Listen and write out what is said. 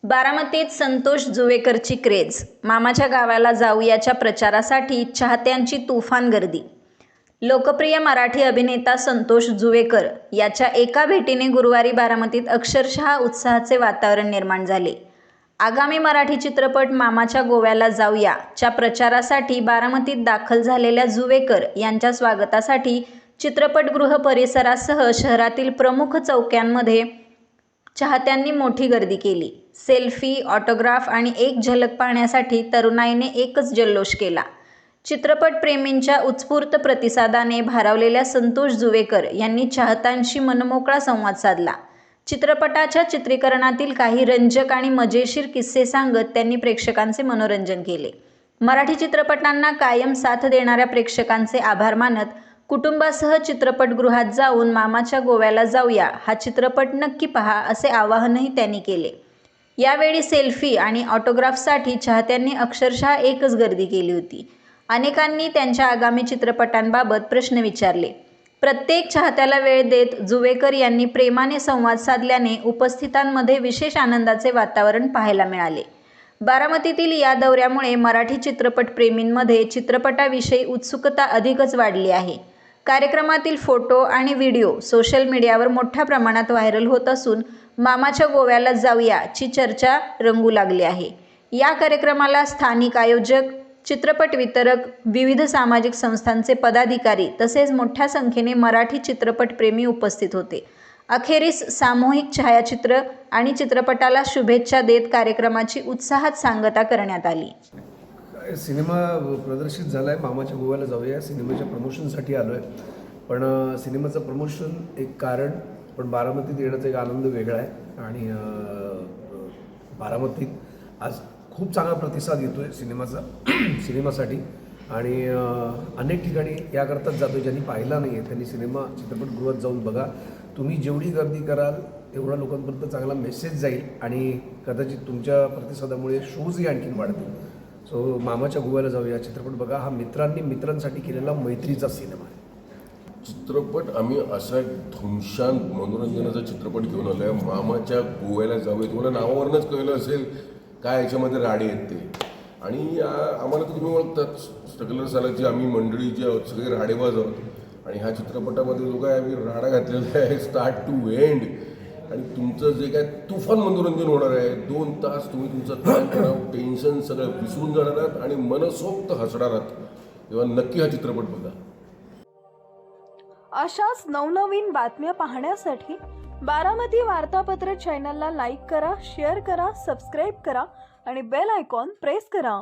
बारामतीत संतोष जुवेकरची क्रेज. मामाच्या गावाला जाऊयाच्या प्रचारासाठी चाहत्यांची तुफान गर्दी. लोकप्रिय मराठी अभिनेता संतोष जुवेकर याच्या एका भेटीने गुरुवारी बारामतीत अक्षरशः उत्साहाचे वातावरण निर्माण झाले. आगामी मराठी चित्रपट मामाच्या गोव्याला जाऊया च्या प्रचारासाठी बारामतीत दाखल झालेल्या जुवेकर यांच्या स्वागतासाठी चित्रपटगृह परिसरासह शहरातील प्रमुख चौक्यांमध्ये चाहत्यांनी मोठी गर्दी केली. सेल्फी, ऑटोग्राफ आणि एक झलक पाहण्यासाठी तरुणाईने एकच जल्लोष केला. चित्रपटप्रेमींच्या उत्स्फूर्त प्रतिसादाने भारावलेल्या संतोष जुवेकर यांनी चाहत्यांशी मनमोकळा संवाद साधला. चित्रपटाच्या चित्रीकरणातील काही रंजक आणि मजेशीर किस्से सांगत त्यांनी प्रेक्षकांचे मनोरंजन केले. मराठी चित्रपटांना कायम साथ देणाऱ्या प्रेक्षकांचे आभार मानत कुटुंबासह चित्रपटगृहात जाऊन मामाच्या गोव्याला जाऊया हा चित्रपट नक्की पहा असे आवाहनही त्यांनी केले. यावेळी सेल्फी आणि ऑटोग्राफसाठी चाहत्यांनी अक्षरशः एकच गर्दी केली होती. अनेकांनी त्यांच्या आगामी चित्रपटांबाबत प्रश्न विचारले. प्रत्येक चाहत्याला वेळ देत जुवेकर यांनी प्रेमाने संवाद साधल्याने उपस्थितांमध्ये विशेष आनंदाचे वातावरण पाहायला मिळाले. बारामतीतील या दौऱ्यामुळे मराठी चित्रपटप्रेमींमध्ये चित्रपटाविषयी उत्सुकता अधिकच वाढली आहे. कार्यक्रमातील फोटो आणि व्हिडिओ सोशल मीडियावर मोठ्या प्रमाणात व्हायरल होत असून मामाच्या गोव्याला जाऊया ची चर्चा रंगू लागली आहे. या कार्यक्रमाला स्थानिक आयोजक, चित्रपट वितरक, विविध सामाजिक संस्थांचे पदाधिकारी तसेच मोठ्या संख्येने मराठी चित्रपटप्रेमी उपस्थित होते. अखेरीस सामूहिक छायाचित्र आणि चित्रपटाला शुभेच्छा देत कार्यक्रमाची उत्साहात सांगता करण्यात आली. सिनेमा प्रदर्शित झाला आहे. मामाच्या गोव्याला जाऊया सिनेमाच्या प्रमोशनसाठी आलो आहे. पण सिनेमाचं प्रमोशन एक कारण, पण बारामतीत येण्याचा एक आनंद वेगळा आहे. आणि बारामतीत आज खूप चांगला प्रतिसाद येतो आहे सिनेमासाठी. आणि अनेक ठिकाणी याकरताच जातो आहे, ज्यांनी पाहिला नाही आहे त्यांनी सिनेमा चित्रपटगृहात जाऊन बघा. तुम्ही जेवढी गर्दी कराल तेवढा लोकांपर्यंत चांगला मेसेज जाईल आणि कदाचित तुमच्या प्रतिसादामुळे शोजही आणखीन वाढतील. सो मामाच्या गोव्याला जाऊया चित्रपट बघा. हा मित्रांसाठी केलेला मैत्रीचा सिनेमा आहे. चित्रपट आम्ही असा धुमशान मनोरंजनाचा चित्रपट घेऊन आलो आहे. मामाच्या गोव्याला जाऊया. तुम्हाला नावावरूनच कळलं असेल काय याच्यामध्ये राडे आहेत ते. आणि आम्हाला तर तुम्ही ओळखतात स्ट्रगलर सालाची आम्ही मंडळी जी आहोत सगळे राडेबाज आहोत. आणि ह्या चित्रपटामध्ये जो काय आम्ही राडा घातलेला आहे स्टार्ट टू एंड. आणि तुमचं जे काय तुफान मनोरंजन होणार आहे. 2 तास तुम्ही तुमचं तणाव टेन्शन सगळं विसरून जाणार आहात आणि मनसोक्त हसणार आहात. तेव्हा नक्की हा चित्रपट बघा. अशाच नवनवीन बातम्या पाहण्यासाठी बारामती वार्तापत्र चॅनलला लाईक करा, शेअर करा, सबस्क्राईब करा आणि बेल आयकॉन प्रेस करा.